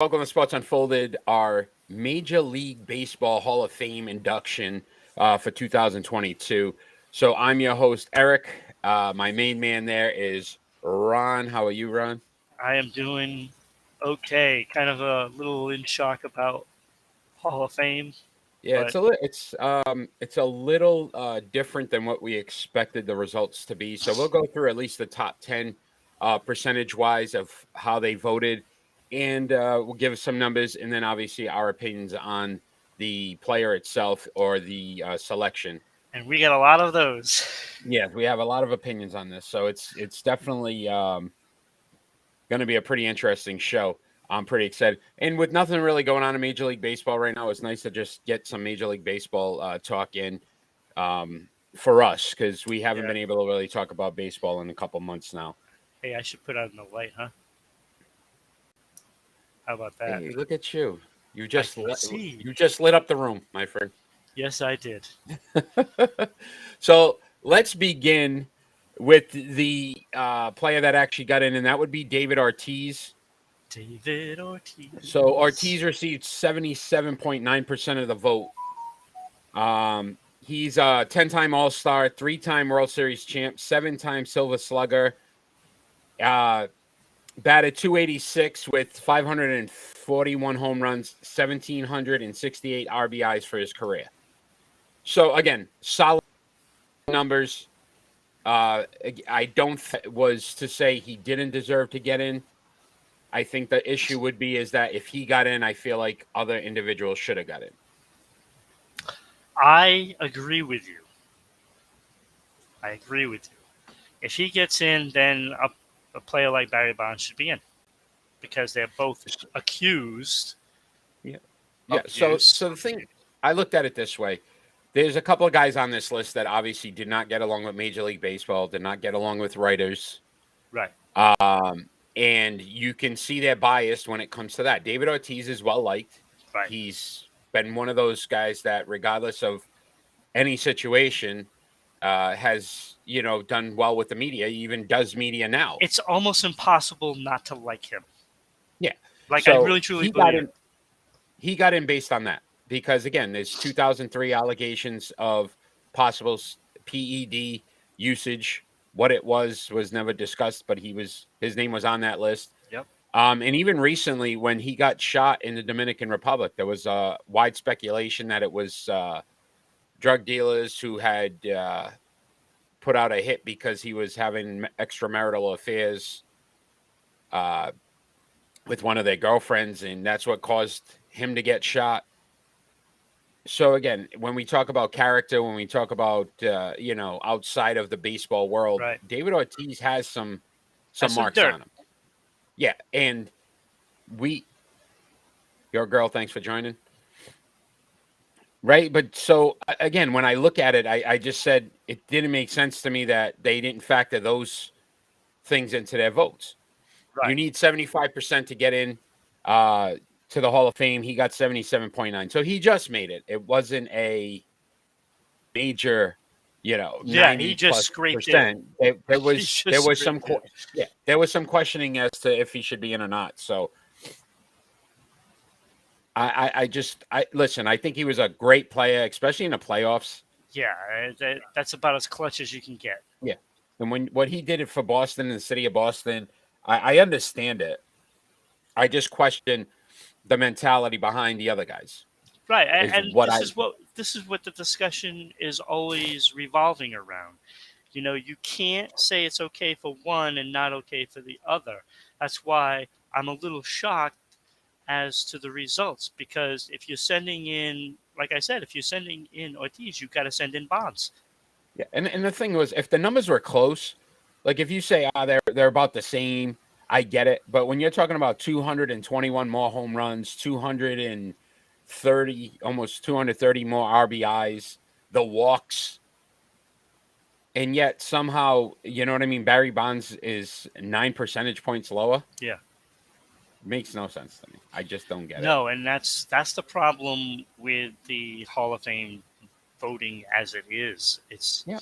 Welcome to Sports Unfolded, our Major League Baseball Hall of Fame induction for 2022. So I'm your host, Eric. My main man there is Ron. How are you, Ron? I am doing okay. Kind of a little in shock about Hall of Fame, Yeah, but it's a little different than what we expected the results to be. So we'll go through at least the top 10 percentage wise of how they voted, and we'll give some numbers, and then obviously our opinions on the player itself or the selection. and we got a lot of those. Yeah, we have a lot of opinions on this, so it's definitely going to be a pretty interesting show. I'm pretty excited. And with nothing really going on in Major League Baseball right now, it's nice to just get some Major League Baseball talk in for us because we haven't Yeah. been able to really talk about baseball in a couple months now. Hey, I should put on the light, huh? How about that? Hey, look at you! I can see. You just lit up the room, my friend. Yes, I did. So let's begin with the player that actually got in, and that would be David Ortiz. David Ortiz. So Ortiz received 77.9% of the vote. He's a 10-time All-Star, 3-time World Series champ, 7-time Silver Slugger. Batted 286 with 541 home runs, 1,768 RBIs for his career. So again, solid numbers. I don't was to say he didn't deserve to get in. I think the issue would be is that if he got in, I feel like other individuals should have got in. I agree with you. I agree with you. If he gets in, then a player like Barry Bonds should be in because they're both accused. Yeah. of Yeah. So abuse. the thing, I looked at it this way. There's a couple of guys on this list that obviously did not get along with Major League Baseball, did not get along with writers. Right. And you can see their bias when it comes to that. David Ortiz is well liked. Right. He's been one of those guys that, regardless of any situation, has done well with the media. He even does media now. It's almost impossible not to like him. Yeah. Like I So really truly he got believe in. it. He got in based on that because again, there's 2003 allegations of possible PED usage. What it was never discussed, but his name was on that list. Yep. And even recently, when he got shot in the Dominican Republic, there was wide speculation that it was drug dealers who had put out a hit because he was having extramarital affairs with one of their girlfriends, and that's what caused him to get shot. So again, when we talk about character, when we talk about outside of the baseball world, Right. David Ortiz has some That's some marks dirt. on him. Yeah, and your girl, thanks for joining. Right, but so again, when I look at it, I just said it didn't make sense to me that they didn't factor those things into their votes. You Right. need 75% to get in to the Hall of Fame. He got 77.9, so he just made it. It wasn't a major, Yeah, he 90 just plus scraped in. percent. There He was just some scraped in. there was some questioning as to if he should be in or not. So I listen. I think he was a great player, especially in the playoffs. Yeah, that's about as clutch as you can get. Yeah, and what he did it for Boston and the city of Boston, I understand it. I just question the mentality behind the other guys. Right, Is and what this is what the discussion is always revolving around. You can't say it's okay for one and not okay for the other. That's why I'm a little shocked as to the results because if you're sending in, like I said, if you're sending in Ortiz, you've got to send in Bonds. Yeah, and the thing was, if the numbers were close, like if you say they're about the same, I get it. But when you're talking about 221 more home runs, 230, almost 230 more RBIs, the walks, and yet somehow, you know what I mean? Barry Bonds is 9 percentage points lower. Yeah. Makes no sense to me. I just don't get it. No, and that's the problem with the Hall of Fame voting as it is. It's Yeah.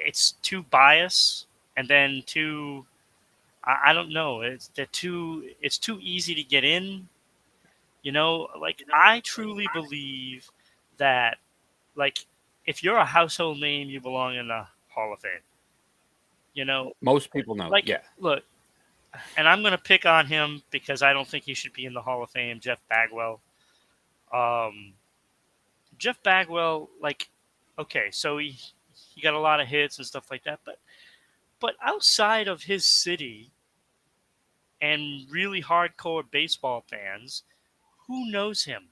it's too biased and then too I don't know. It's too easy to get in. Like I truly believe that like if you're a household name, you belong in the Hall of Fame. You know, Most people know. like Yeah. look, and I'm gonna pick on him because I don't think he should be in the Hall of Fame. Jeff Bagwell. Um, Jeff Bagwell, like, okay, so he got a lot of hits and stuff like that, but outside of his city and really hardcore baseball fans, who knows him?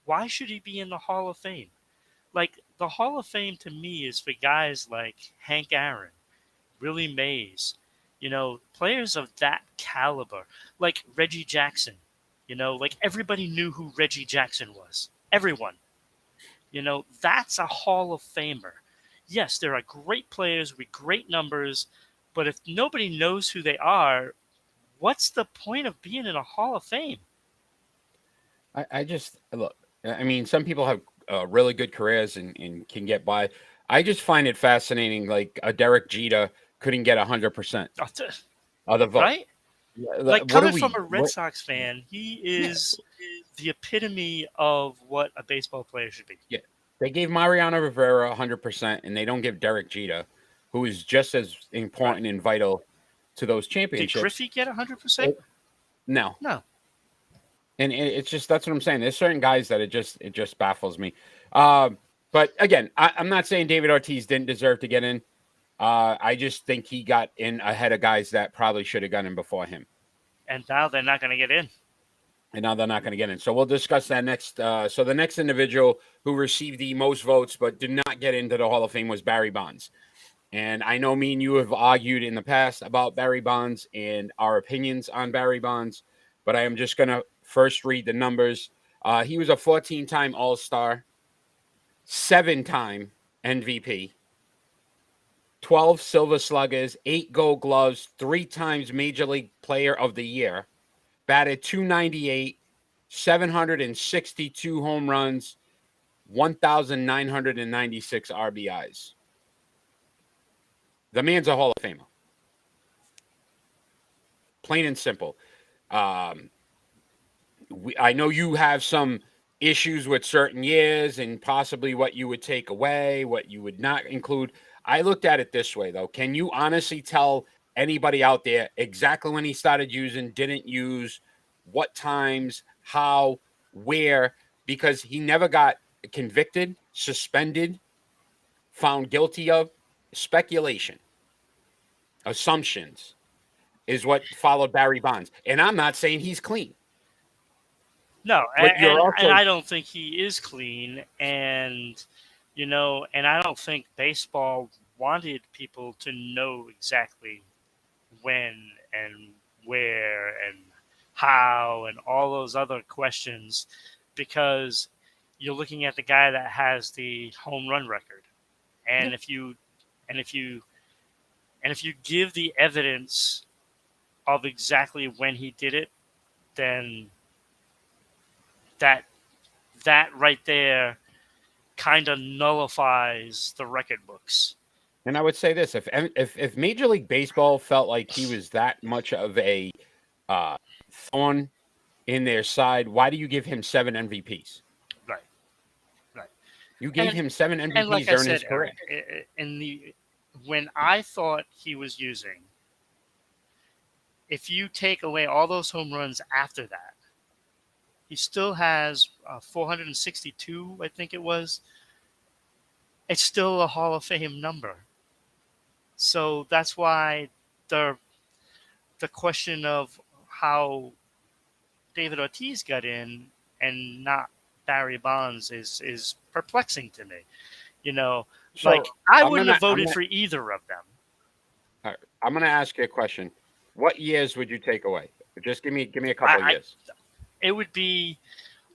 Why should he be in the Hall of Fame? Like the Hall of Fame to me is for guys like Hank Aaron, Willie Mays, players of that caliber, like Reggie Jackson. Like everybody knew who Reggie Jackson was. Everyone. That's a Hall of Famer. Yes, there are great players with great numbers, but if nobody knows who they are, what's the point of being in a Hall of Fame? I just look. I mean, some people have really good careers and can get by. I just find it fascinating. Like a Derek Jeter couldn't get 100% of the vote. Right? Like What are coming from we? a Red Sox fan, he is the epitome of what a baseball player should be. Yeah, they gave Mariano Rivera 100%, and they don't give Derek Jeter, who is just as Right. important and vital to those Did championships. Griffey get 100%? No, No. and it's just that's what I'm saying. There's certain guys that it just baffles me. But again, I'm not saying David Ortiz didn't deserve to get in. I just think he got in ahead of guys that probably should have gotten in before him. And now they're not going to get in. And now they're not going to get in. So we'll discuss that next. So the next individual who received the most votes but did not get into the Hall of Fame was Barry Bonds. And I know me and you have argued in the past about Barry Bonds and our opinions on Barry Bonds, but I am just going to first read the numbers. He was a 14-time All-Star, 7-time MVP, 12 Silver Sluggers, 8 Gold Gloves, 3 times Major League Player of the Year, batted .298, 762 home runs, 1,996 RBIs. The man's a Hall of Famer. Plain and simple. I know you have some issues with certain years and possibly what you would take away, what you would not include. I looked at it this way, though. Can you honestly tell anybody out there exactly when he started using, didn't use, what times, how, where? Because he never got convicted, suspended, found guilty of speculation, assumptions is what followed Barry Bonds. And I'm not saying he's clean. No, But you're and also I don't think he is clean. And I don't think baseball wanted people to know exactly when and where and how and all those other questions because you're looking at the guy that has the home run record. And if you and if you and if you give the evidence of exactly when he did it, then that that right there kind of nullifies the record books. And I would say this: if Major League Baseball felt like he was that much of a thorn in their side, why do you give him 7 MVPs? Right, right. You gave him 7 And MVPs like I during his said, career. Eric, when I thought he was using, if you take away all those home runs after that, he still has 462, I think it was. It's still a Hall of Fame number. So that's why the the question of how David Ortiz got in and not Barry Bonds is perplexing to me. You know, So like I I'm wouldn't gonna have voted for either of them. I'm gonna ask you a question. What years would you take away? Just give me a couple of I years. it would be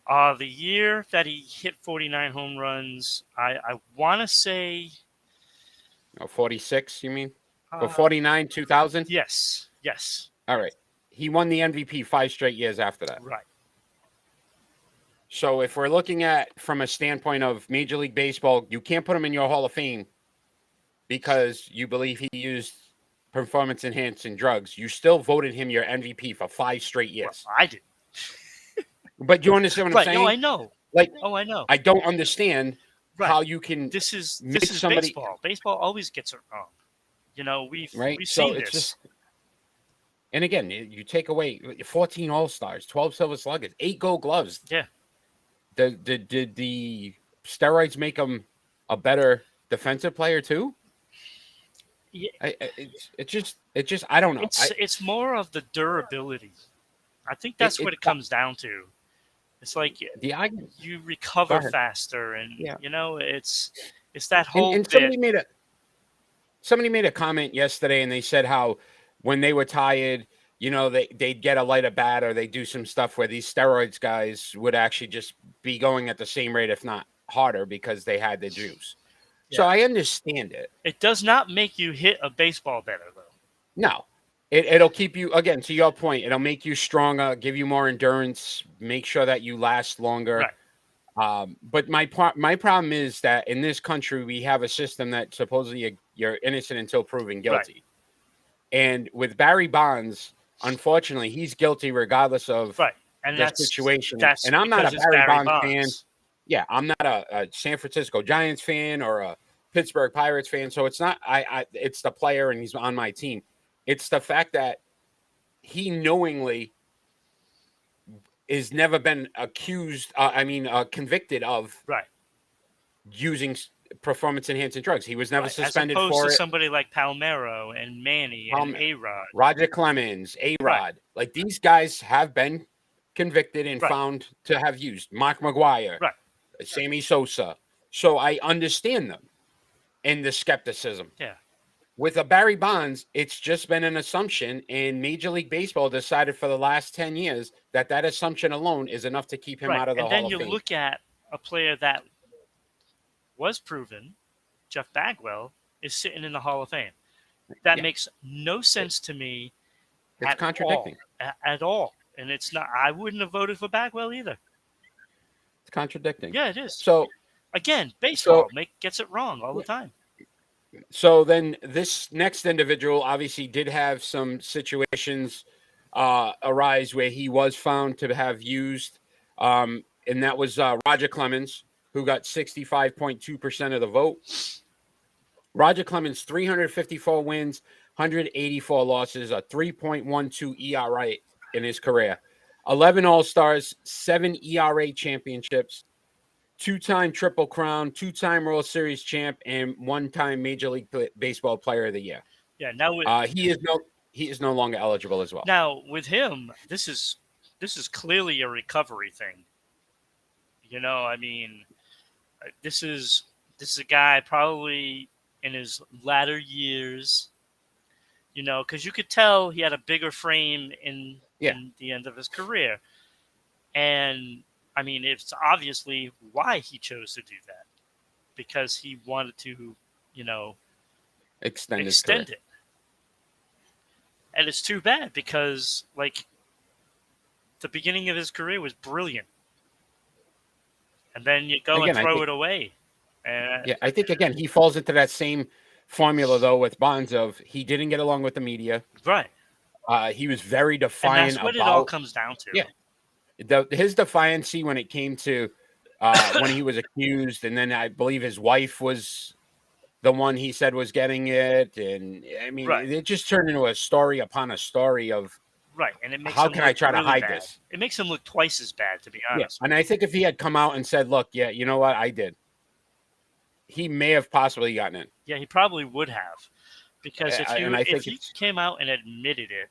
the year that he hit 49 home runs. I want to say 46, you mean? Or uh, 49, 2000? yes, All right. He won the MVP 5 straight years after that. right. So if we're looking at from a standpoint of Major League Baseball, you can't put him in your Hall of Fame because you believe he used performance enhancing drugs, you still voted him your MVP for 5 straight years. Well, I did. But you understand what I'm Right. saying? No, I know. Like, Oh, I know. I don't understand Right. how you can This is make somebody baseball. Baseball always gets it wrong. You know, we've So seen it's this. just, and again, you take away 14 All-Stars, 12 Silver Sluggers, 8 Gold Gloves. Yeah. Did the steroids make him a better defensive player too? Yeah. It's just I don't know. It's more of the durability. I think that's what it comes down to. It's like the argument. you recover faster, and you know, it's that whole And bit. somebody made a comment yesterday, and they said how when they were tired, you know, they'd get a lighter bat or they do some stuff where these steroids guys would actually just be going at the same rate, if not harder, because they had the juice. Yeah. So I understand it. It does not make you hit a baseball better, though. No. It'll keep you, again, to your point, it'll make you stronger, give you more endurance, make sure that you last longer. Right. But my problem is that in this country, we have a system that supposedly you're innocent until proven guilty. Right. And with Barry Bonds, unfortunately, he's guilty regardless of the situation. And I'm not a Barry Bonds fan. Yeah, I'm not a San Francisco Giants fan or a Pittsburgh Pirates fan. So it's not it's the player and he's on my team. It's the fact that he knowingly has never been convicted of using performance-enhancing drugs. He was never suspended as opposed for to it. Somebody like Palmeiro and Manny and A-Rod. Roger Clemens, A-Rod. Right. Like, these guys have been convicted and found to have used. Mark McGwire, Sammy Sosa. So I understand them and the skepticism. Yeah. With a Barry Bonds, it's just been an assumption, and Major League Baseball decided for the last 10 years that assumption alone is enough to keep him out of the Hall of Fame. And then you look at a player that was proven, Jeff Bagwell, is sitting in the Hall of Fame. That makes no sense to me. It's contradicting. At all. And it's not. I wouldn't have voted for Bagwell either. It's contradicting. Yeah, it is. So, again, baseball gets it wrong all the time. So then this next individual obviously did have some situations arise where he was found to have used, and that was Roger Clemens, who got 65.2% of the vote. Roger Clemens, 354 wins, 184 losses, a 3.12 ERA in his career, 11 All-Stars, 7 ERA championships, 2-time Triple Crown, 2-time World Series champ, and 1-time Major League Baseball Player of the Year. Yeah, now he is no longer eligible as well. Now with him, this is clearly a recovery thing. You know, I mean, this is a guy probably in his latter years. You know, because you could tell he had a bigger frame in the end of his career, and I mean, it's obviously why he chose to do that, because he wanted to, you know, extend it. And it's too bad because, like, the beginning of his career was brilliant. And then you go and throw it away. And I think, again, he falls into that same formula, though, with Bonds of he didn't get along with the media. Right. He was very defiant and that's what it all comes down to. Yeah. His defiancy when it came to when he was accused, and then I believe his wife was the one he said was getting it, and I mean, it just turned into a story upon a story of and it makes how can I try to hide bad. this? It makes him look twice as bad, to be honest. And I think if he had come out and said, "Look, you know what, I did," he may have possibly gotten in. Yeah, he probably would have, because if he came out and admitted it,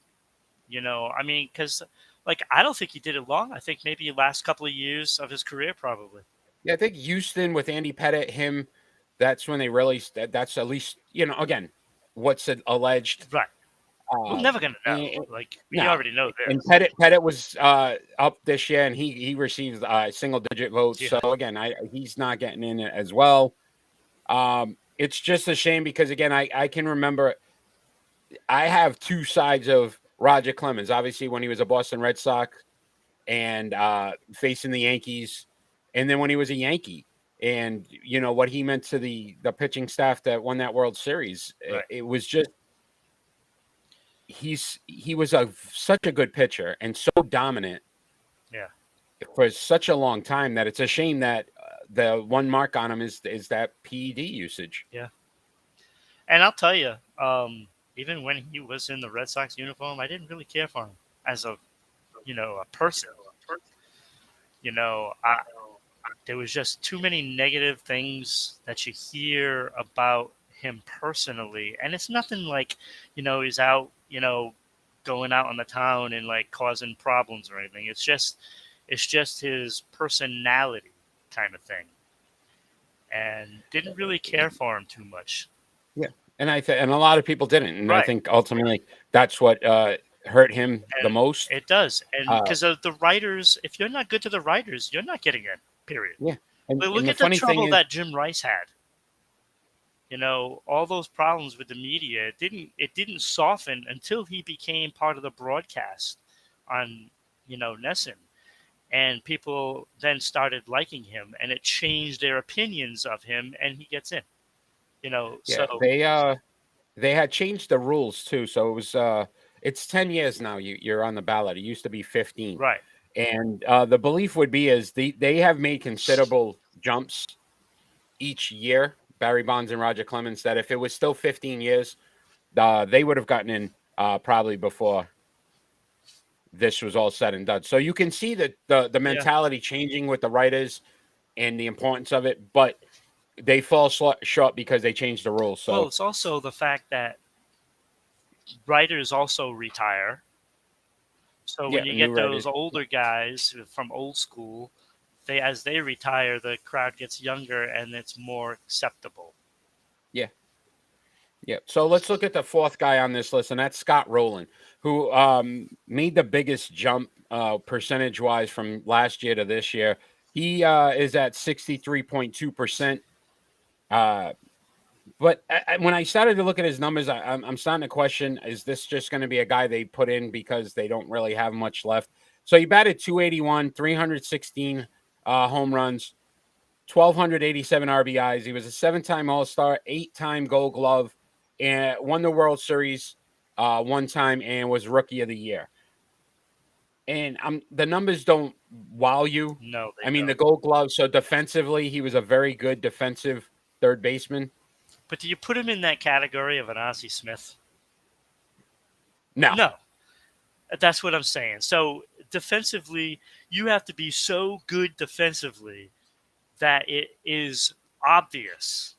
you know, I mean, because. Like, I don't think he did it long. I think maybe the last couple of years of his career, probably. Yeah, I think Houston with Andy Pettitte, that's when they really, that's at least, you know, again, what's alleged. Right. We're never going to know. We already know this. And Pettitte was up this year, and he received single-digit votes. Yeah. So, again, he's not getting in it as well. It's just a shame because, again, I can remember I have two sides of Roger Clemens, obviously when he was a Boston Red Sox and facing the Yankees, and then when he was a Yankee, and you know what he meant to the pitching staff that won that World Series. It was just he was such a good pitcher and so dominant Yeah. for such a long time that it's a shame that the one mark on him is that PED usage. Yeah. And I'll tell you, even when he was in the Red Sox uniform, I didn't really care for him as a a person. There was just too many negative things that you hear about him personally, and it's nothing like he's out going out on the town and like causing problems or anything. It's just his personality kind of thing, and didn't really care for him too much. Yeah, and and a lot of people didn't, and I Right. think ultimately that's what hurt him the And most. it does, and Uh, because of the writers, if you're not good to the writers, you're not getting it. Period. yeah, But and look the at the funny thing trouble is, that Jim Rice had. All those problems with the media. It didn't soften until he became part of the broadcast on Nesson, and people then started liking him, and it changed their opinions of him, and he gets in. yeah, So they had changed the rules too, so it was it's 10 years now. You're on the ballot. It used to be 15, right, and the belief would be is they have made considerable jumps each year. Barry Bonds and Roger Clemens. That if it was still 15 years, they would have gotten in probably before this was all said and done. So you can see that the yeah. mentality changing with the writers and the importance of it, but they fall short because they changed the rules. Well, So it's also the fact that writers also retire. So when yeah, you new get those writers. older guys from old school, as they retire, the crowd gets younger and it's more acceptable. Yeah, yeah. So let's look at the fourth guy on this list, and that's Scott Roland, who made the biggest jump percentage wise from last year to this year. He is at 63.2%. Uh, But when I started to look at his numbers, I'm starting to question: is this just going to be a guy they put in because they don't really have much left? So he batted 281, 316 home runs, 1,287 RBIs. He was a 7-time All-Star, 8-time Gold Glove, and won the World Series one time, and was Rookie of the Year. And the numbers don't wow you. No, they I mean, the don't. Gold Glove. So defensively, he was a very good defensive third baseman. But do you put him in that category of an Ozzie Smith? No. No. That's what I'm saying. So defensively, you have to be so good defensively that it is obvious.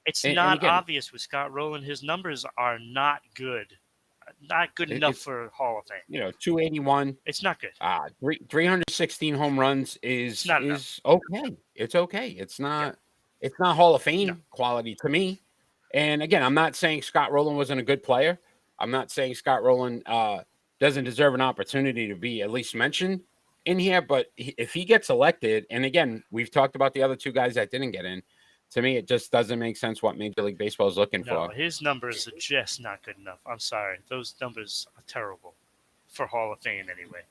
It's And not again, obvious with Scott Rowland. His numbers are not good. Not good enough it's for Hall of Fame. 281, It's not good. 316 home runs It's not enough. is okay. It's okay. Yeah. It's not Hall of No. Fame quality to me. And again, I'm not saying Scott Rowland wasn't a good player. I'm not saying Scott Rowland doesn't deserve an opportunity to be at least mentioned in here. But if he gets elected, and again, we've talked about the other two guys that didn't get in. To me, it just doesn't make sense what Major League Baseball is looking No, for. his numbers are just not good enough. I'm sorry. Those numbers are terrible for Hall of Fame anyway.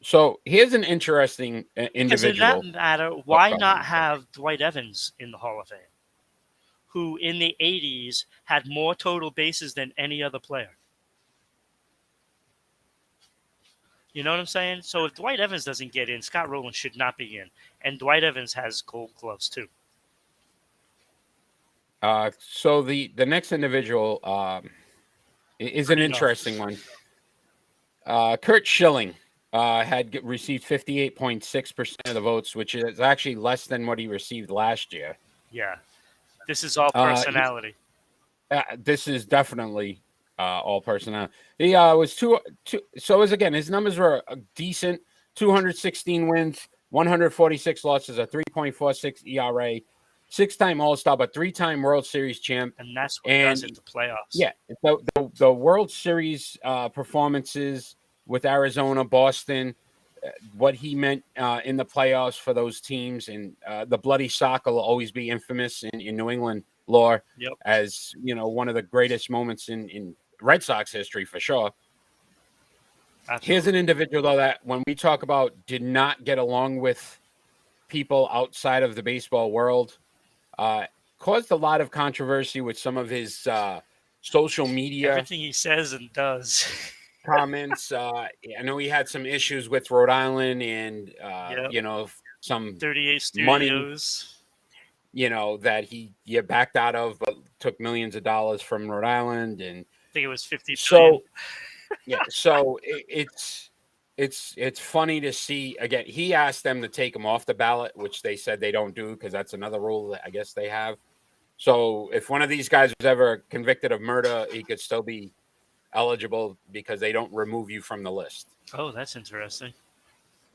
So here's an interesting Because in that individual. matter, Oh, why go ahead. not have Dwight Evans in the Hall of Fame, who in the 80s had more total bases than any other player? You know what I'm saying? So if Dwight Evans doesn't get in, Scott Rowland should not be in. And Dwight Evans has Gold Gloves too. So the next individual is an Pretty enough. interesting one. Kurt Schilling had received 58.6% of the votes, which is actually less than what he received last year. Yeah. This is all Uh, personality. this is definitely all personnel. He was two. So as again, his numbers were decent: 216 wins, 146 losses, a 3.46 ERA, 6-time All-Star, but 3-time World Series champ. And that's what And does it, the playoffs. yeah, the World Series performances with Arizona, Boston, what he meant in the playoffs for those teams, and the bloody sock will always be infamous in New England lore Yep. as one of the greatest moments in Red Sox history for sure. Absolutely. Here's an individual though that when we talk about did not get along with people outside of the baseball world, caused a lot of controversy with some of his social media Everything he says and does. comments. I know he had some issues with Rhode Island and, Yep. some 38 money, Studios. that he backed out of, but took millions of dollars from Rhode Island. And I think it was 50 billion. so, yeah, so it's funny to see. Again, he asked them to take him off the ballot, which they said they don't do because that's another rule that I guess they have. So if one of these guys was ever convicted of murder, he could still be eligible because they don't remove you from the list. Oh, that's interesting.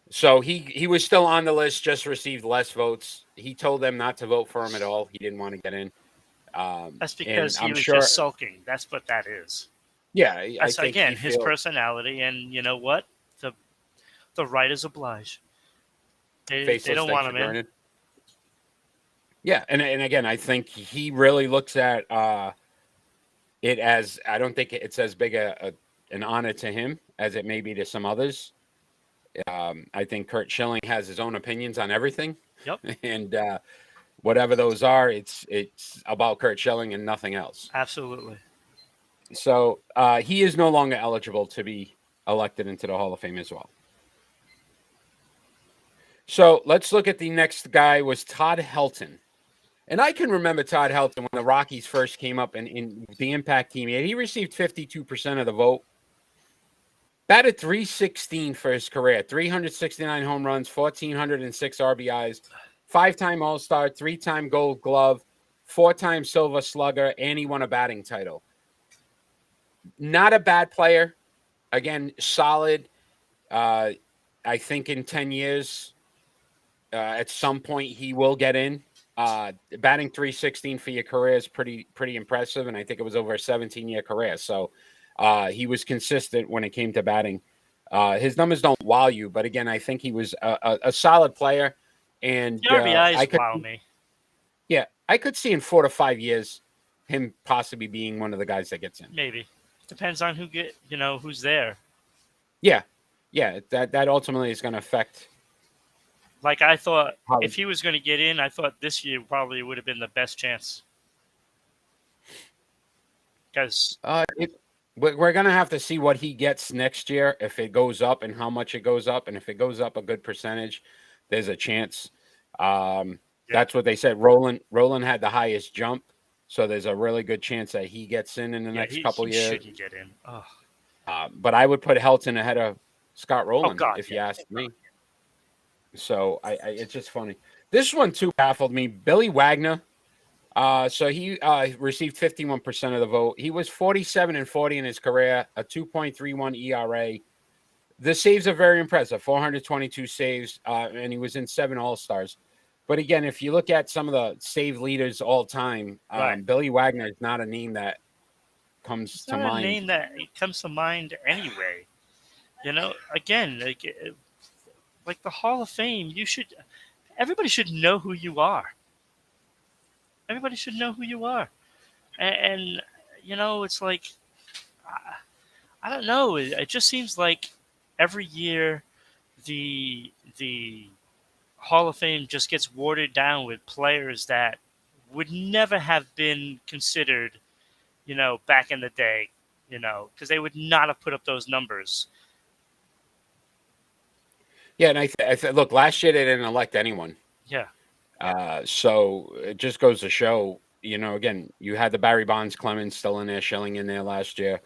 So he was still on the list, just received less votes. He told them not to vote for him at all. He didn't want to get in. That's And because he I'm was sure, just sulking. That's what that is. yeah, I That's think again he his feels, personality, and you know what? The writers oblige. They faceless, don't thanks want for him in. joining. Yeah, and again, I think he really looks at it as, I don't think it's as big an honor to him as it may be to some others. I think Kurt Schilling has his own opinions on everything, Yep, and whatever those are, it's about Kurt Schilling and nothing else. absolutely. So he is no longer eligible to be elected into the Hall of Fame as well. So let's look at the next guy, was Todd Helton. And I can remember Todd Helton when the Rockies first came up in the impact team. He received 52% of the vote. Batted .316 for his career, 369 home runs, 1,406 RBIs, 5-time All-Star, 3-time Gold Glove, 4-time Silver Slugger, and he won a batting title. Not a bad player. Again, solid. I think in 10 years, at some point, he will get in. Batting .316 for your career is pretty impressive, and I think it was over a 17-year career. So he was consistent when it came to batting. His numbers don't wow you, but again, I think he was a solid player. And The RBIs I wow me. could see in 4 to 5 years him possibly being one of the guys that gets in. Maybe depends on who's there. Yeah, that ultimately is going to affect. Like I thought, How- if he was going to get in, I thought this year probably would have been the best chance. Because We're going to have to see what he gets next year, if it goes up and how much it goes up. And if it goes up a good percentage, there's a chance. That's what they said. Roland had the highest jump. So there's a really good chance that he gets in the next couple he years. shouldn't get in. Oh. But I would put Helton ahead of Scott Roland if you asked me. So it's just funny. This one, too, baffled me. Billy Wagner. So he received 51% of the vote. He was 47-40 in his career, a 2.31 ERA. The saves are very impressive, 422 saves, and he was in 7 All-Stars. But again, if you look at some of the save leaders all time, Right. Billy Wagner is not a name that comes to mind. Not a name that comes to mind anyway. Again, like the Hall of Fame, everybody should know who you are. Everybody should know who you are. And it's like, I don't know. It just seems like every year the Hall of Fame just gets watered down with players that would never have been considered, back in the day, because they would not have put up those numbers. Yeah, and I look, last year they didn't elect anyone. Yeah. So it just goes to show, again, you had the Barry Bonds, Clemens still in there, Schilling in there last year,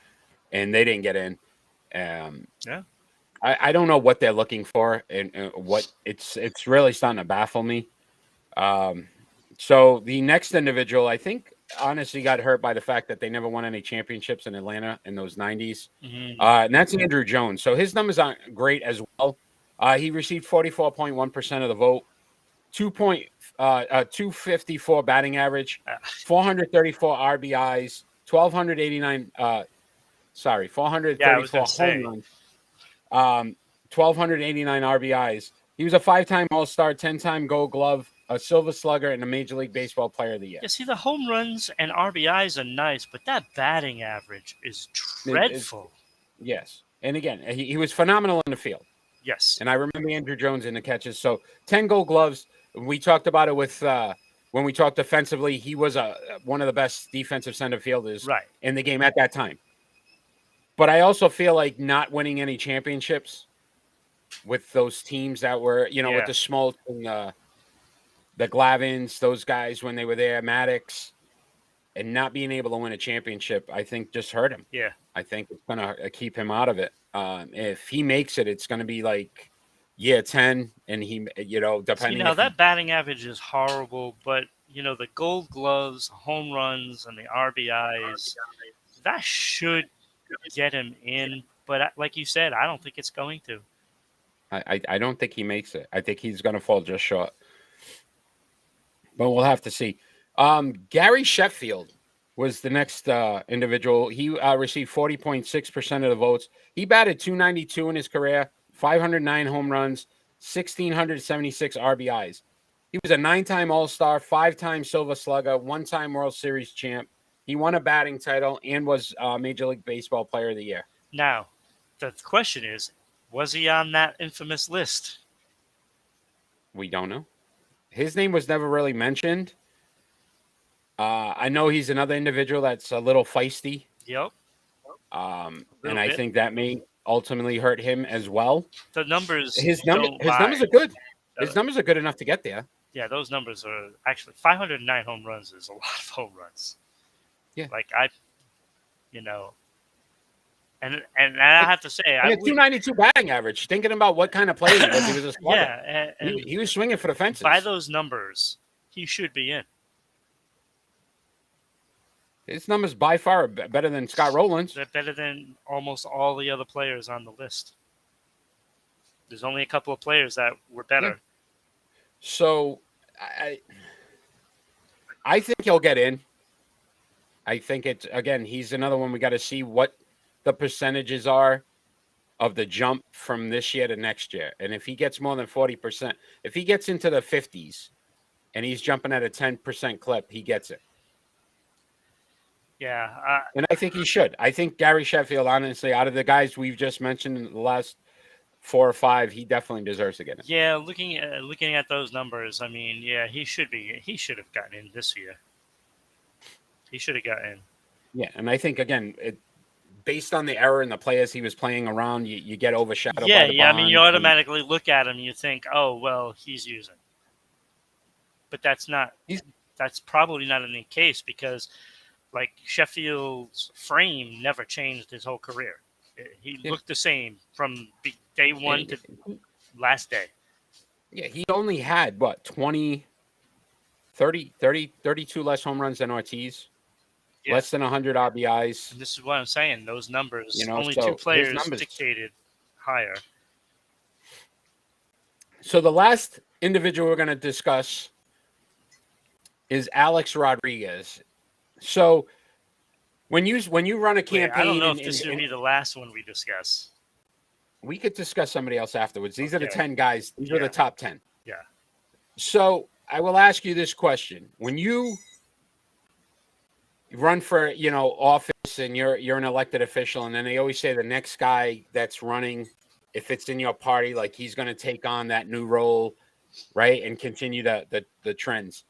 and they didn't get in. Yeah. I don't know what they're looking for, and what it's really starting to baffle me. So the next individual, I think, honestly got hurt by the fact that they never won any championships in Atlanta in those 90s. Mm-hmm. And that's Andrew Jones. So his numbers aren't great as well. He received 44.1% of the vote, 254 batting average, 434 RBIs, 434 home runs, 1,289 RBIs. He was a 5-time All-Star, 10-time Gold Glove, a Silver Slugger, and a Major League Baseball Player of the Year. Yeah, see, the home runs and RBIs are nice, but that batting average is dreadful. Yes. And again, he was phenomenal in the field. Yes. And I remember Andrew Jones in the catches. So 10 Gold Gloves. We talked about it with when we talk defensively, he was one of the best defensive center fielders in the game at that time. But I also feel like not winning any championships with those teams that were, with the Smoltz and the Glavins, those guys when they were there, Maddox, and not being able to win a championship, I think just hurt him. Yeah. I think it's going to keep him out of it. If he makes it, it's going to be like year 10, and he, depending. That batting average is horrible, but the Gold Gloves, home runs, and the RBIs, that should get him in. But like you said, I don't think it's going to. I don't think he makes it. I think he's going to fall just short. But we'll have to see. Gary Sheffield was the next individual. He received 40.6% of the votes. He batted .292 in his career, 509 home runs, 1,676 RBIs. He was a 9-time All-Star, 5-time Silver Slugger, 1-time World Series champ. He won a batting title and was Major League Baseball Player of the Year. Now, the question is, was he on that infamous list? We don't know. His name was never really mentioned. I know he's another individual that's a little feisty. Yep. And I think that may ultimately hurt him as well. The numbers. His numbers are good. His numbers are good enough to get there. Yeah, those numbers are actually 509 home runs is a lot of home runs. Yeah. Like and I have to say, a 292 batting average. Thinking about what kind of player he was, he was a slugger. Yeah, and he was swinging for the fences. By those numbers, he should be in. His numbers by far are better than Scott Rowland's. They're better than almost all the other players on the list. There's only a couple of players that were better. Yeah. So, I think he'll get in. I think he's another one we got to see what the percentages are of the jump from this year to next year. And if he gets more than 40%, if he gets into the 50s and he's jumping at a 10% clip, he gets it. Yeah. And I think he should. I think Gary Sheffield, honestly, out of the guys we've just mentioned in the last 4 or 5, he definitely deserves to get in. Yeah, looking at those numbers, I mean, yeah, he should have gotten in this year. He should have gotten in. Yeah, and I think, again, based on the error in the players he was playing around, you get overshadowed by the bond. Yeah, I mean, you automatically look at him and you think, oh, well, he's using. But that's probably not in the case because, like, Sheffield's frame never changed his whole career. He looked the same from day one to last day. Yeah, he only had, 32 less home runs than Ortiz. Yeah. Less than 100 RBIs. And this is what I'm saying. Those numbers, only 2 players dictated higher. So the last individual we're going to discuss is Alex Rodriguez. So when you run a campaign, I don't know if this would be the last one we discuss. We could discuss somebody else afterwards. These are the 10 guys. These are the top 10. Yeah. So I will ask you this question: when you run for office and you're an elected official, and then they always say the next guy that's running, if it's in your party, like he's going to take on that new role, right, and continue the trends.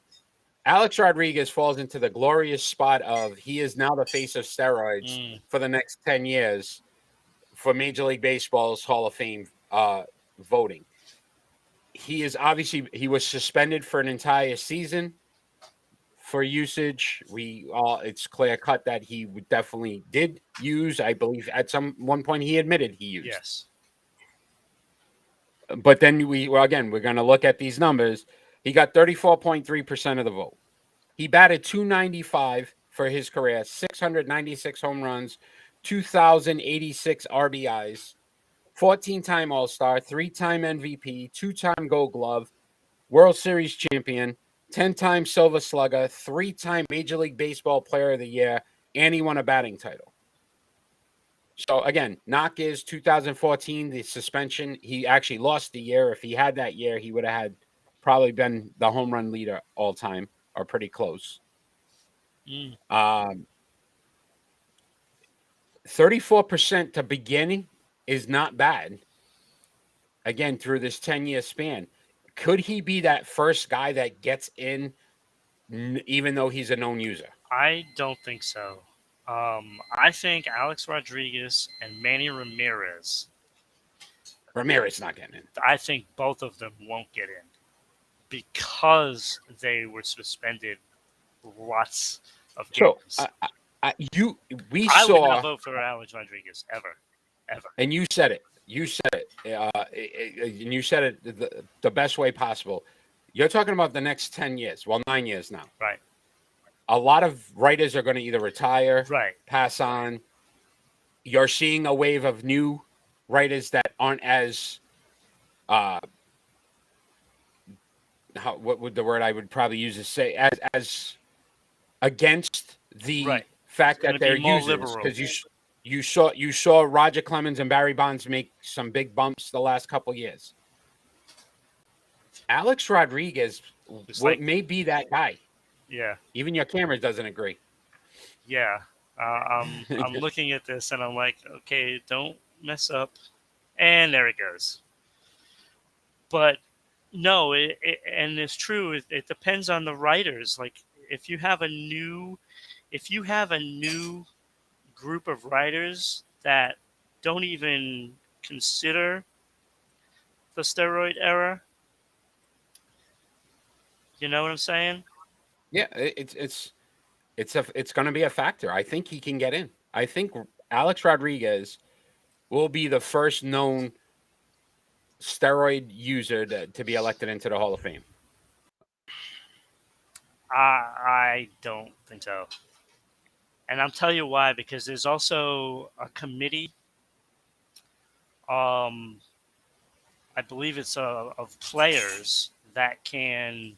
Alex Rodriguez falls into the glorious spot of he is now the face of steroids for the next 10 years for Major League Baseball's Hall of Fame voting. He was suspended for an entire season for usage. It's clear cut that he definitely did use. I believe at one point he admitted he used. Yes. But then we're going to look at these numbers. He got 34.3% of the vote. He batted .295 for his career, 696 home runs, 2,086 RBIs, 14-time All-Star, 3-time MVP, 2-time Gold Glove, World Series champion, 10-time Silver Slugger, 3-time Major League Baseball Player of the Year, and he won a batting title. So, again, knock is 2014, the suspension. He actually lost the year. If he had that year, he would have probably been the home run leader all time, or pretty close. 34% to beginning is not bad. Again, through this 10-year span. Could he be that first guy that gets in even though he's a known user? I don't think so. I think Alex Rodriguez and Manny Ramirez. Ramirez not getting in. I think both of them won't get in because they were suspended lots of So games. we I would saw, not vote for Alex Rodriguez ever. and you said it. You said it, and you said it the best way possible. You're talking about the next 10 years. Well, 9 years now. Right. A lot of writers are going to either retire, Right. pass on. You're seeing a wave of new writers that aren't as what would the word I would probably use to say as against the Right. fact It's that gonna they're be more users, liberal. because you saw Roger Clemens and Barry Bonds make some big bumps the last couple years. Alex Rodriguez may be that guy. Yeah. Even your camera doesn't agree. Yeah. I'm looking at this and I'm like, okay, don't mess up. And there it goes. But no, and it's true. It depends on the writers. Like if you have a new group of writers that don't even consider the steroid era, you know what I'm saying? Yeah, it's going to be a factor. I think he can get in. I think Alex Rodriguez will be the first known steroid user to be elected into the Hall of Fame. I don't think so. And I'll tell you why, because there's also a committee. I believe it's of players that can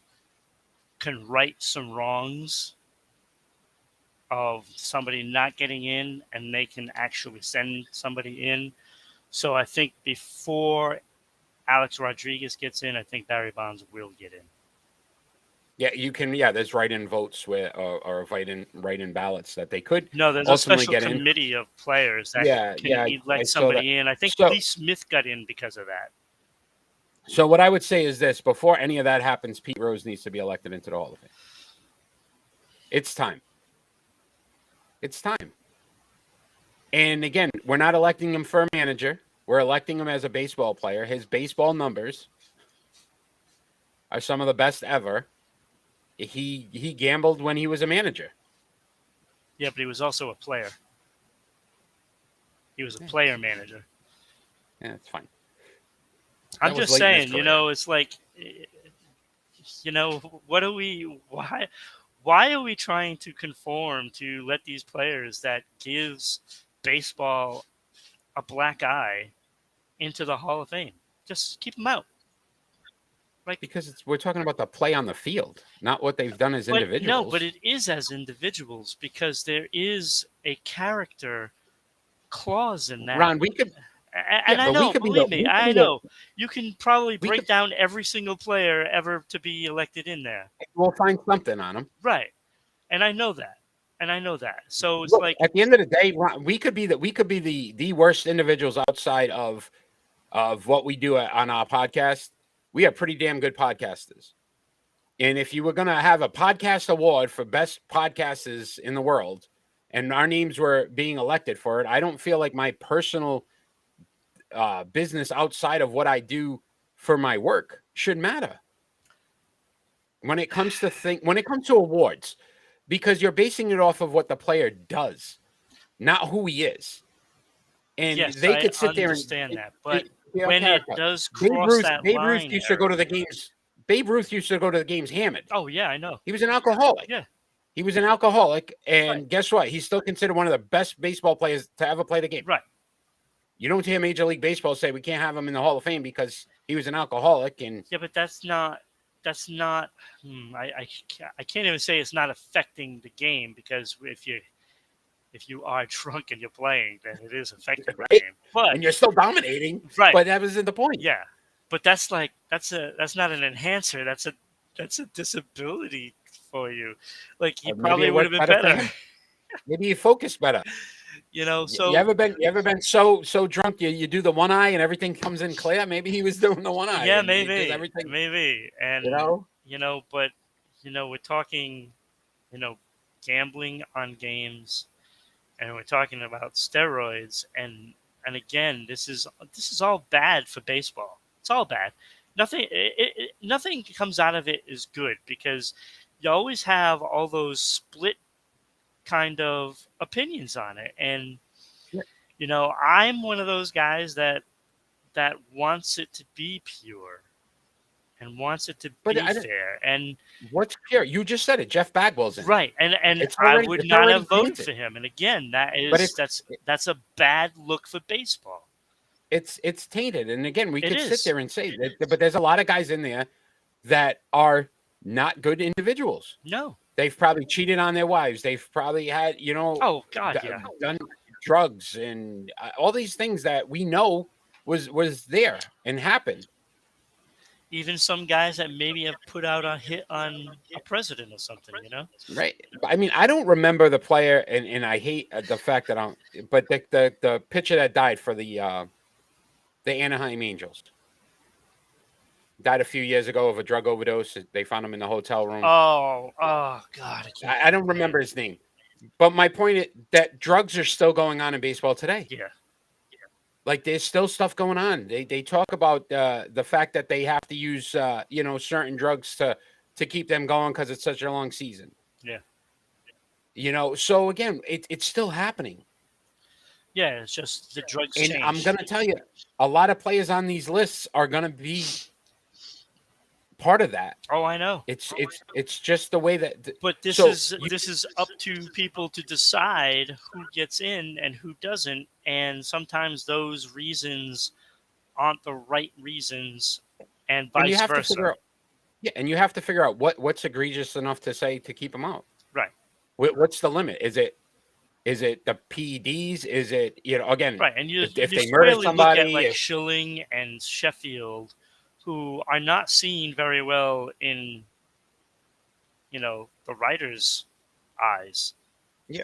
right some wrongs of somebody not getting in, and they can actually send somebody in. So I think before Alex Rodriguez gets in, I think Barry Bonds will get in. Yeah, you can. Yeah, there's write-in votes or write-in ballots that they could. No, there's a special committee of players that can let somebody in. I think Lee Smith got in because of that. So what I would say is this: before any of that happens, Pete Rose needs to be elected into the Hall of Fame. It's time. It's time. And again, we're not electing him for a manager. We're electing him as a baseball player. His baseball numbers are some of the best ever. He gambled when he was a manager. Yeah, but he was also a player. He was a player manager. Yeah, that's fine. I'm just saying, it's like, what are we? Why are we trying to conform to let these players that gives baseball a black eye into the Hall of Fame? Just keep them out. Like, because we're talking about the play on the field, not what they've done as individuals. No, but it is as individuals, because there is a character clause in that. Ron, we could. And I know, believe me, I know. You can probably break down every single player ever to be elected in there. We'll find something on them. Right. And I know that. So it's like, at the end of the day, Ron, we could be the worst individuals outside of what we do on our podcast. We are pretty damn good podcasters. And if you were going to have a podcast award for best podcasters in the world, and our names were being elected for it, I don't feel like my personal business outside of what I do for my work should matter when it comes to awards, because you're basing it off of what the player does, not who he is. And yes, they could sit there and understand that, but when it does cross that line, Babe Ruth used to go to the games. Babe Ruth used to go to the games hammered. Oh yeah, I know. He was an alcoholic. Yeah, he was an alcoholic, and guess what? He's still considered one of the best baseball players to ever play the game. Right. You don't hear Major League Baseball say we can't have him in the Hall of Fame because he was an alcoholic. And yeah, but that's not. I can't even say it's not affecting the game, because if you are drunk and you're playing, then it is affecting the game. And you're still dominating. Right. But that wasn't the point. Yeah. But that's not an enhancer. That's a disability for you. Like, he probably would have been better. Maybe you focus better. So you ever been so drunk you do the one eye and everything comes in clear? Maybe he was doing the one eye. Yeah, maybe. And but we're talking, gambling on games, and we're talking about steroids, and again, this is all bad for baseball. It's all bad. Nothing comes out of it is good, because you always have all those split kind of opinions on it. And I'm one of those guys that wants it to be pure and wants it to But be fair. And what's pure? You just said it. Jeff Bagwell's in it. right, and I would not have voted for him. And again, that's a bad look for baseball. It's tainted. And again, we could sit there and say that, but there's a lot of guys in there that are not good individuals. No. They've probably cheated on their wives. They've probably had, oh God, done drugs and all these things that we know was there and happened. Even some guys that maybe have put out a hit on a president or something, Right. I mean, I don't remember the player, and I hate the fact that but the pitcher that died for the Anaheim Angels. Died a few years ago of a drug overdose. They found him in the hotel room. Oh God! I don't remember his name. But my point is that drugs are still going on in baseball today. Yeah. Like there's still stuff going on. They talk about the fact that they have to use certain drugs to keep them going because it's such a long season. Yeah. So again, it's still happening. Yeah, it's just the drugs and change. I'm gonna tell you, a lot of players on these lists are gonna be part of that. Oh, I know. It's just the way that. But this is up to people to decide who gets in and who doesn't, and sometimes those reasons aren't the right reasons, and vice versa. And you have to figure out what's egregious enough to say to keep them out. Right. What's the limit? Is it the PEDs? Is it again? Right. And if they murder somebody, look at like Schilling and Sheffield, who are not seen very well in, the writer's eyes. Yeah.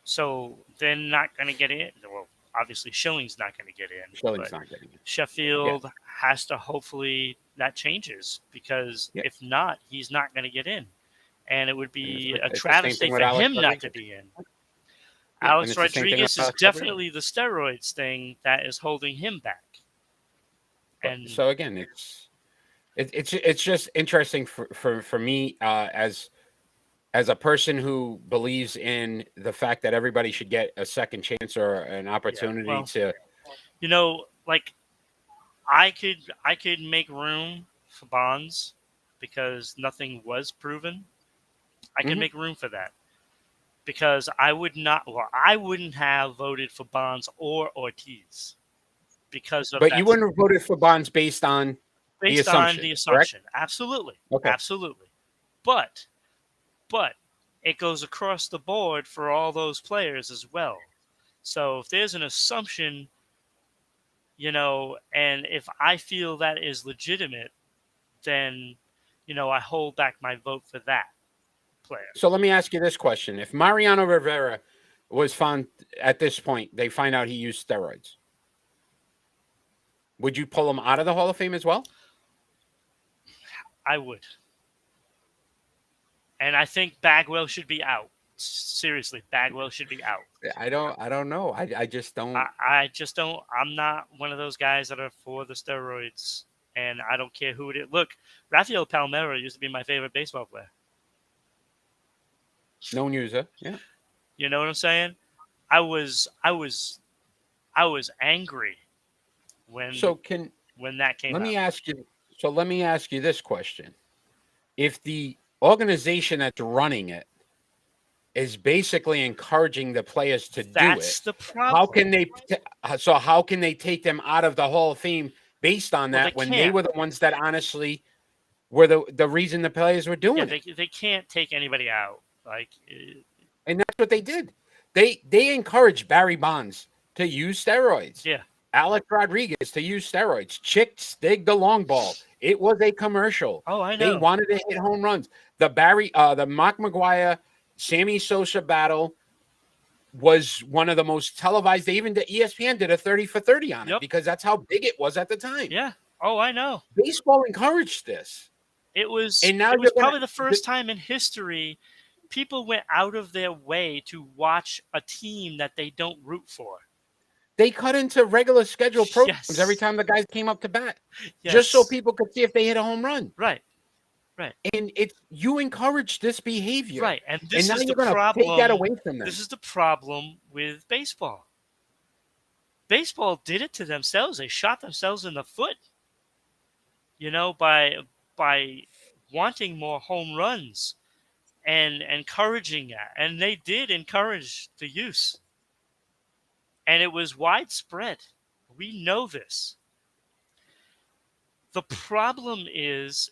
So they're not going to get in. Well, obviously Schilling's not going to get in. Schilling's not getting in. Sheffield has to hopefully that changes, because if not, he's not going to get in. And it would be a travesty for him not to be in. Alex Rodriguez is definitely the steroids thing that is holding him back. And so again, it's just interesting for me as a person who believes in the fact that everybody should get a second chance or an opportunity to. Like I could make room for Bonds because nothing was proven. I can make room for that, because I wouldn't have voted for Bonds or Ortiz because of But you wouldn't have voted for Bonds based on the assumption. Correct? Absolutely. Okay. Absolutely. But it goes across the board for all those players as well. So if there's an assumption, and if I feel that is legitimate, then, I hold back my vote for that player. So let me ask you this question. If Mariano Rivera was found at this point, they find out he used steroids, would you pull him out of the Hall of Fame as well? I would. And I think Bagwell should be out. Seriously, Bagwell should be out. I don't know. I just don't. I just don't. I'm not one of those guys that are for the steroids, and I don't care who it is. Look, Rafael Palmeiro used to be my favorite baseball player. Known user, yeah. You know what I'm saying? I was angry when that came out. Let me ask you this question. If the organization that's running it is basically encouraging the players to do it, that's the problem. How can they take them out of the Hall of Fame based on that when they were the ones that honestly were the reason the players were doing it? They can't take anybody out. And that's what they did. They encouraged Barry Bonds to use steroids. Yeah. Alex Rodriguez to use steroids. Chick Stig the long ball. It was a commercial. Oh, I know. They wanted to hit home runs. The Mark McGwire, Sammy Sosa battle was one of the most televised. ESPN did a 30 for 30 on it because that's how big it was at the time. Yeah. Oh, I know. Baseball encouraged this. It was And now it was you're probably the first time in history people went out of their way to watch a team that they don't root for. they cut into regular schedule programs every Yes. time the guys came up to bat, just so Yes. people could see if they hit a home run. Right. Right. And you encourage this behavior, Right. And and this now is the you're going to take that away from them. This is the problem with baseball. Baseball did it to themselves. They shot themselves in the foot, by wanting more home runs and encouraging that. And they did encourage the use. And it was widespread. We know this. The problem is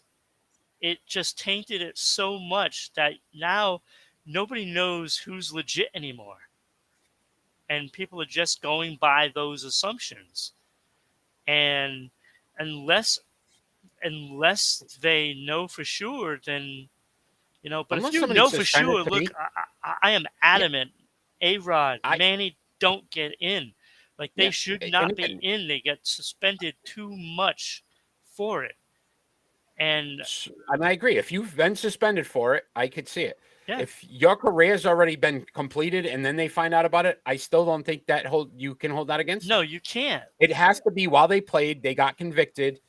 it just tainted it so much that now nobody knows who's legit anymore. And people are just going by those assumptions. And unless they know for sure, then but Unless if you somebody's know for suspended sure, to look, me, I am adamant. A-Rod, I Manny don't get in. Like, they yeah, should and not be again, in. They get suspended too much for it. And and I agree. If you've been suspended for it, I could see it. yeah, If your career's already been completed and then they find out about it, I still don't think you can hold that against no, them. you can't. It has to be while they played, they got convicted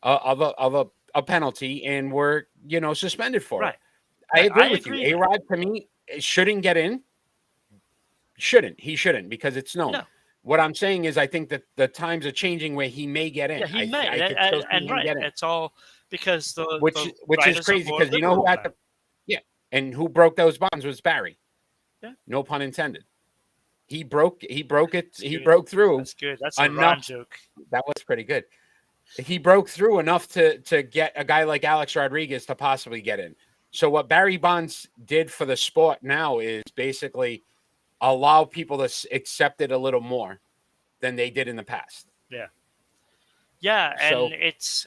of a penalty and were suspended for Right. it. I Right. agree I with you. agree with A-Rod to me shouldn't get in. He shouldn't because it's known. no. What I'm saying is I think that the times are changing where he may get in. Yeah, he may. I could still see And him right, get in, it's all because the which is writers are crazy more because you know liberal who had about the and who broke those bonds was Barry. Yeah. No pun intended. He broke it. He good. broke through That's good. That's a Ron enough. joke. That was pretty good. He broke through enough to get a guy like Alex Rodriguez to possibly get in. So what Barry Bonds did for the sport now is basically allow people to accept it a little more than they did in the past. Yeah. Yeah, So and it's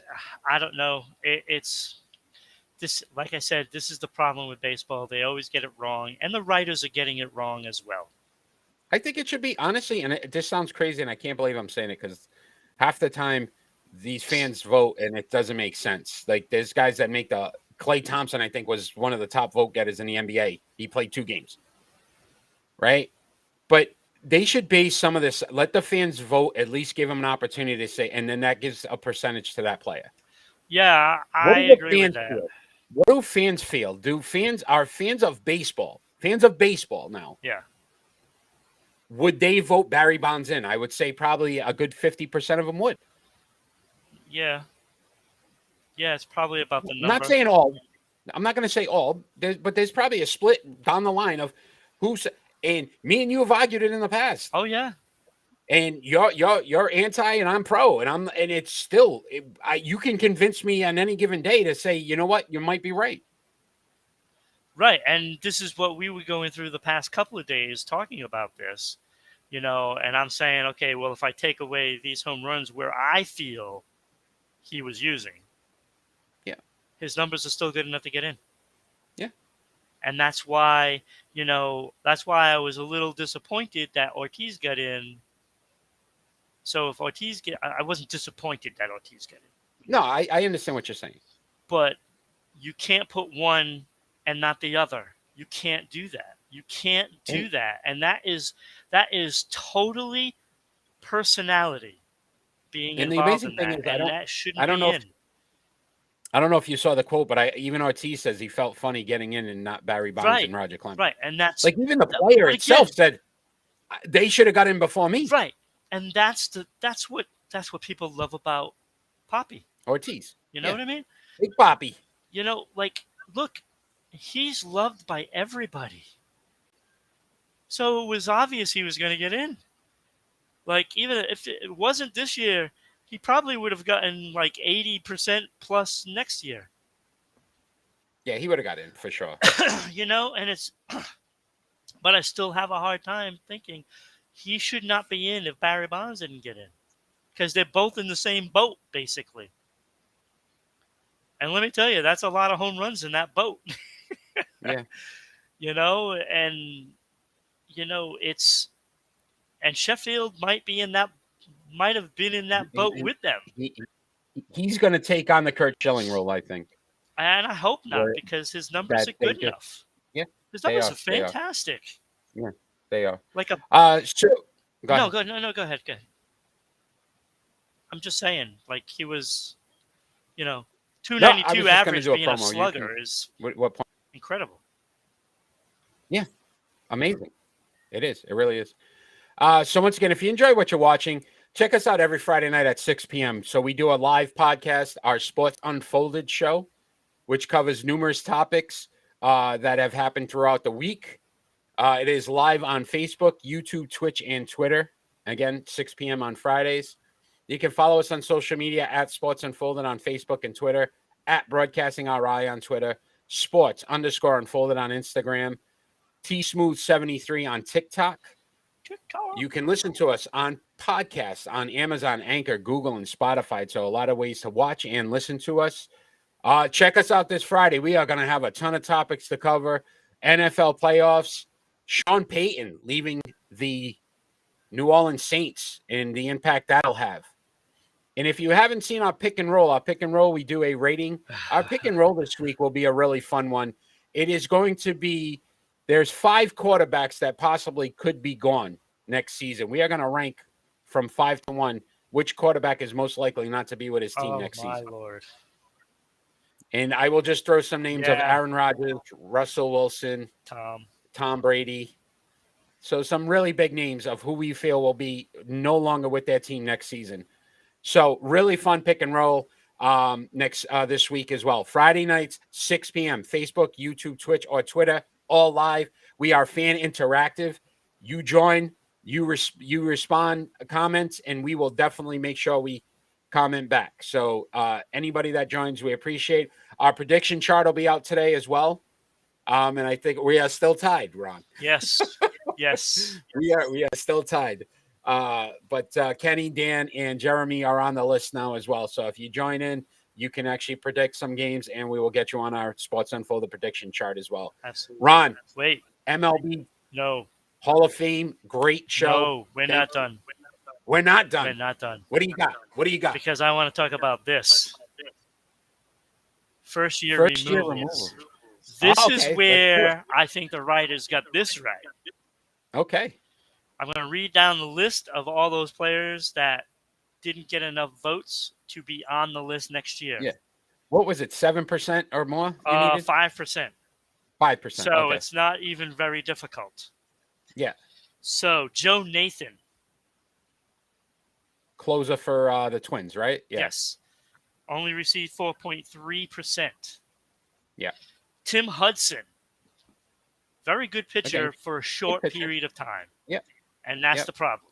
I don't know. It's this, like I said, this is the problem with baseball. They always get it wrong, and the writers are getting it wrong as well. I think it should be, honestly, and this sounds crazy, and I can't believe I'm saying it because half the time these fans vote and it doesn't make sense. Like there's guys that make Clay Thompson, I think, was one of the top vote getters in the NBA. He played 2 games, right? But they should base some of this. Let the fans vote. At least give them an opportunity to say, and then that gives a percentage to that player. Yeah, What I do the agree with fans that. feel? What do fans feel? Are fans of baseball? Fans of baseball now? Yeah. Would they vote Barry Bonds in? I would say probably a good 50% of them would. Yeah. Yeah, it's probably about the I'm number. not saying all. I'm not going to say all, but there's probably a split down the line of who's. And me and you have argued it in the past. Oh yeah. And you're anti and I'm pro, and it's still you can convince me on any given day to say, you know what, you might be right. Right, and this is what we were going through the past couple of days talking about this, and I'm saying, okay, well, if I take away these home runs where I feel he was using, yeah, his numbers are still good enough to get in. Yeah. And that's why, I was a little disappointed that Ortiz got in. So if Ortiz I wasn't disappointed that Ortiz got in. No, I understand what you're saying. But you can't put one and not the other. You can't do that. You can't do that. And that is totally personality being involved in that. And that shouldn't be in. I don't know if you saw the quote, but even Ortiz says he felt funny getting in and not Barry Bonds and Roger Clemens. Right, and that's like even the player itself said they should have got in before me. Right, and that's what people love about Pappy. Ortiz. You know what I mean? Big Pappy. Look, he's loved by everybody. So it was obvious he was going to get in. Like, even if it wasn't this year, he probably would have gotten like 80% plus next year. Yeah, he would have got in for sure. And it's, but I still have a hard time thinking he should not be in if Barry Bonds didn't get in, because they're both in the same boat, basically. And let me tell you, that's a lot of home runs in that boat. Yeah. And Sheffield might have been in that boat with them. He's going to take on the Kurt Schilling role, I think. And I hope not, where because his numbers that are they good just enough. yeah His they numbers are are they are fantastic. yeah they are. Like a So go no, ahead. go ahead. I'm just saying, like he was, you know, No, I was 292 just gonna average do a being a promo. You can slugger is what point? incredible. Yeah, amazing. It is. It really is. So once again, if you enjoy what you're watching, check us out every Friday night at 6 p.m. So we do a live podcast, our Sports Unfolded show, which covers numerous topics that have happened throughout the week. It is live on Facebook, YouTube, Twitch, and Twitter. Again, 6 p.m. on Fridays. You can follow us on social media at Sports Unfolded on Facebook and Twitter, at Broadcasting RI on Twitter, Sports_Unfolded on Instagram, T-Smooth73 on TikTok. You can listen to us on podcasts on Amazon, Anchor, Google, and Spotify. So a lot of ways to watch and listen to us. Check us out this Friday. We are going to have a ton of topics to cover. NFL playoffs, Sean Payton leaving the New Orleans Saints and the impact that'll have. And if you haven't seen our pick and roll, we do a rating. Our pick and roll this week will be a really fun one. It is going to be, there's 5 quarterbacks that possibly could be gone next season. We are going to rank from 5 to 1 which quarterback is most likely not to be with his team next season. Lord. And I will just throw some names of Yeah. Aaron Rodgers, Russell Wilson, Tom Brady. So some really big names of who we feel will be no longer with their team next season. So really fun pick and roll this week as well. Friday nights, 6 p.m. Facebook, YouTube, Twitch, or Twitter, all live. We are fan interactive. You join, you respond comments, and we will definitely make sure we comment back. So anybody that joins, we appreciate. Our prediction chart will be out today as well. And I think we are still tied, Ron. Yes. Yes. We are still tied. But Kenny, Dan, and Jeremy are on the list now as well. So if you join in, you can actually predict some games, and we will get you on our Sports Unfolded prediction chart as well. Absolutely. Ron, Wait. MLB No. Hall of Fame, great show. No, we're not done. We're not done. We're not done. What do you got? What do you got? Because I want to talk about this. First year removals. This is where I think the writers got this right. Okay. I'm going to read down the list of all those players that didn't get enough votes to be on the list next year. Yeah. What was it, 7% or more? 5%. 5%. So it's not even very difficult. Yeah. So Joe Nathan. Closer for the Twins, right? Yeah. Yes. Only received 4.3%. Yeah. Tim Hudson. Very good pitcher for a short period of time. Yep. And that's the problem.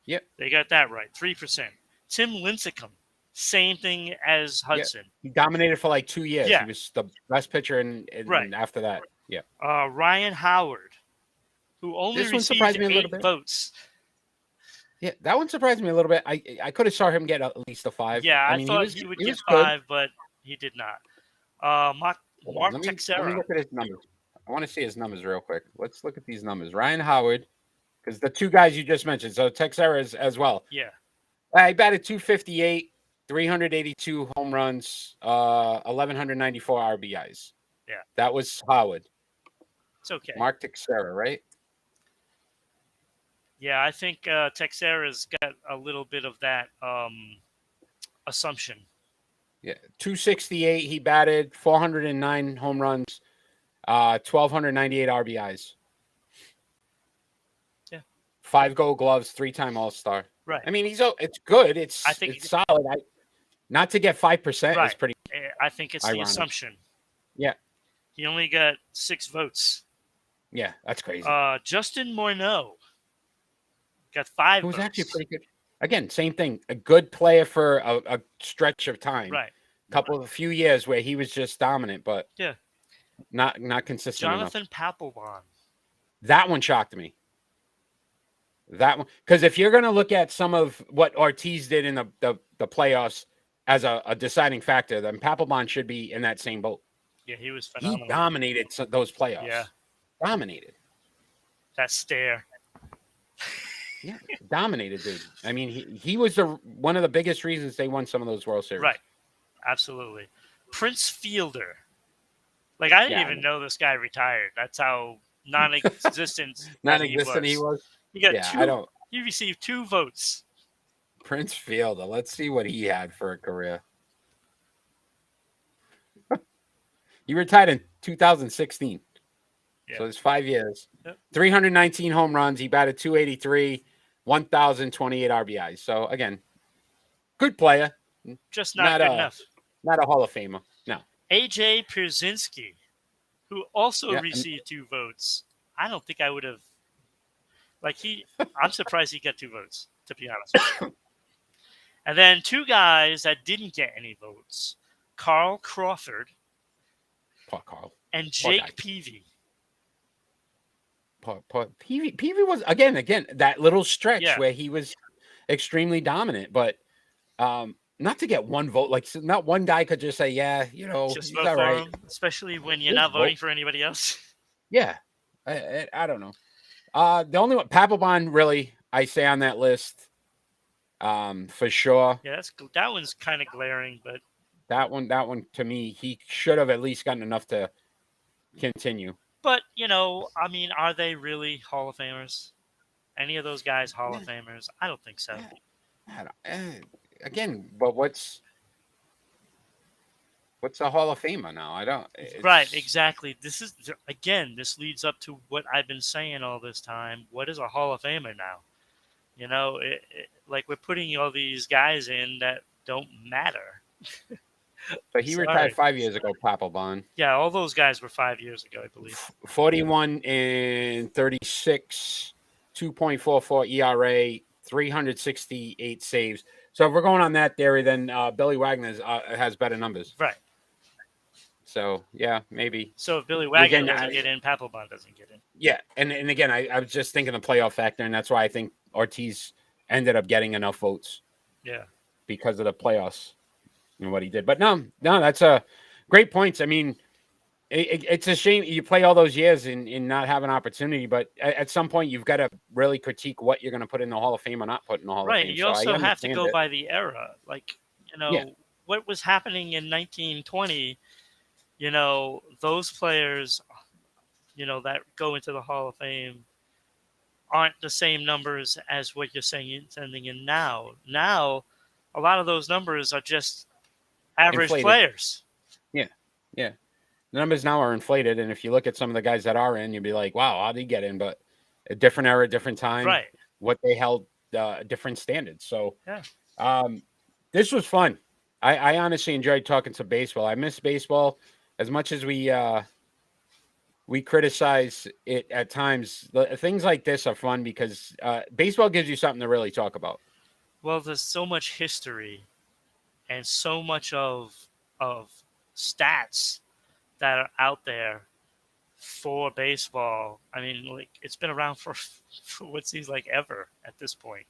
Yep. They got that right. 3%. Tim Lincecum. Same thing as Hudson. Yep. He dominated for like 2 years. Yeah. He was the best pitcher and after that. Yeah. Ryan Howard, who only received 8 votes. Yeah, that one surprised me a little bit. I could have saw him get at least a 5. Yeah, I thought he would get 5, but he did not. Mark Teixeira. Let me look at his numbers. I want to see his numbers real quick. Let's look at these numbers. Ryan Howard, because the 2 guys you just mentioned. So Teixeira as well. Yeah. He batted 258, 382 home runs, 1,194 RBIs. Yeah. That was Howard. It's okay. Mark Teixeira, right? Yeah, I think Teixeira's got a little bit of that assumption. Yeah, 268 he batted, 409 home runs, 1,298 RBIs. Yeah. 5 Gold Gloves, 3-time All-Star. Right. I mean, it's good. It's solid. Not to get 5% is pretty. I think it's ironic. The assumption. Yeah. He only got 6 votes. Yeah, that's crazy. Justin Morneau got 5 votes. Who's actually pretty good. Again, same thing. A good player for a stretch of time. Right. A few years where he was just dominant, but not consistent Jonathan Pappelbaum. That one shocked me. That one, because if you're going to look at some of what Ortiz did in the playoffs as a deciding factor, then Pappelbaum should be in that same boat. Yeah, he was phenomenal. He dominated those playoffs. Yeah. Dominated. That stare. Yeah, dominated, dude. I mean, he was one of the biggest reasons they won some of those World Series. Right. Absolutely. Prince Fielder. Like, I didn't Yeah, even know this guy retired. That's how non-existent that he non-existent he was. was. He got Yeah, two. I don't. He received 2 votes. Prince Fielder. Let's see what he had for a career. He retired in 2016. Yeah. So it's 5 years. Yep. 319 home runs. He batted 283, 1,028 RBIs. So again, good player. Just not good a enough. not a Hall of Famer. No. AJ Pierzynski, who also Yeah, received 2 votes. I don't think I would have. I'm surprised he got 2 votes, to be honest with you. And then 2 guys that didn't get any votes: Carl Crawford Poor Carl. and guy. Jake Peavy. Peavy was again that little stretch Yeah. where he was extremely dominant, but not to get 1 vote. Like not one guy could just say, yeah, Just he's vote all for right. him, especially when you're Just not voting vote. for anybody else. Yeah, I don't know. The only one, Pappelbaum, really, I say on that list, for sure. Yeah, that one's kind of glaring, but That one to me, he should have at least gotten enough to continue. But, I mean, are they really Hall of Famers? Any of those guys Hall of Famers? I don't think so. Again, but what's a Hall of Famer now? I don't. Right, exactly. This leads up to what I've been saying all this time. What is a Hall of Famer now? Like we're putting all these guys in that don't matter. But he retired 5 years ago, Pappelbaum. Yeah, all those guys were 5 years ago, I believe. 41 and 36, 2.44 ERA, 368 saves. So if we're going on that theory, then Billy Wagner has better numbers. Right. So, yeah, maybe. So if Billy Wagner doesn't get in, Pappelbaum doesn't get in. Yeah, and again, I was just thinking the playoff factor, and that's why I think Ortiz ended up getting enough votes. Yeah. Because of the playoffs and what he did. But no, that's a great points. I mean, it's a shame you play all those years and not have an opportunity, but at some point you've got to really critique what you're going to put in the Hall of Fame or not put in the Hall of Fame. Right. You also have to go by the era. Like, what was happening in 1920, those players, that go into the Hall of Fame aren't the same numbers as what you're sending in now. Now, a lot of those numbers are just average players. Yeah. The numbers now are inflated, and if you look at some of the guys that are in, you'd be like, wow, how'd he get in? But a different era, different time. Right. What they held, different standards. So yeah. This was fun. I honestly enjoyed talking some baseball. I miss baseball as much as we criticize it at times. Things like this are fun because baseball gives you something to really talk about. Well, there's so much history and so much of stats that are out there for baseball. I mean, like, it's been around for what seems like ever at this point.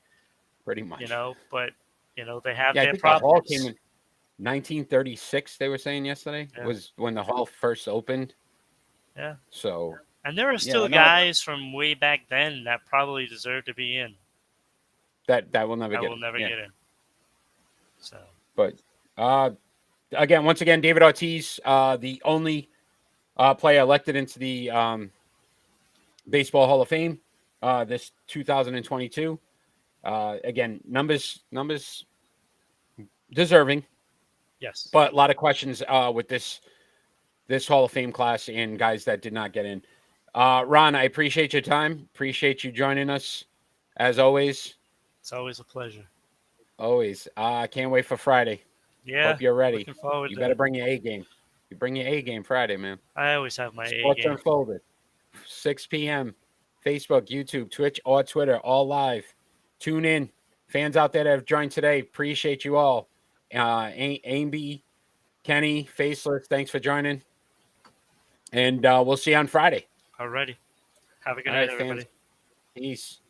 Pretty much. But they have their I think problems. the Hall came in 1936, they were saying yesterday, was when the Hall first opened. Yeah. So. And there are still guys from way back then that probably deserve to be in. That will never get in. So. But once again, David Ortiz, the only player elected into the Baseball Hall of Fame this 2022. Again, numbers deserving. Yes. But a lot of questions with this Hall of Fame class and guys that did not get in. Ron, I appreciate your time. Appreciate you joining us, as always. It's always a pleasure. Always. I can't wait for Friday. Yeah. Hope you're ready. Looking forward you to better bring your A game. You bring your A game Friday, man. I always have my Sports A game. Unfolded, 6 p.m. Facebook, YouTube, Twitch, or Twitter, all live. Tune in. Fans out there that have joined today, appreciate you all. Amby, Kenny, Faceless, thanks for joining. And we'll see you on Friday. Alrighty. Have a good night, everybody. Fans. Peace.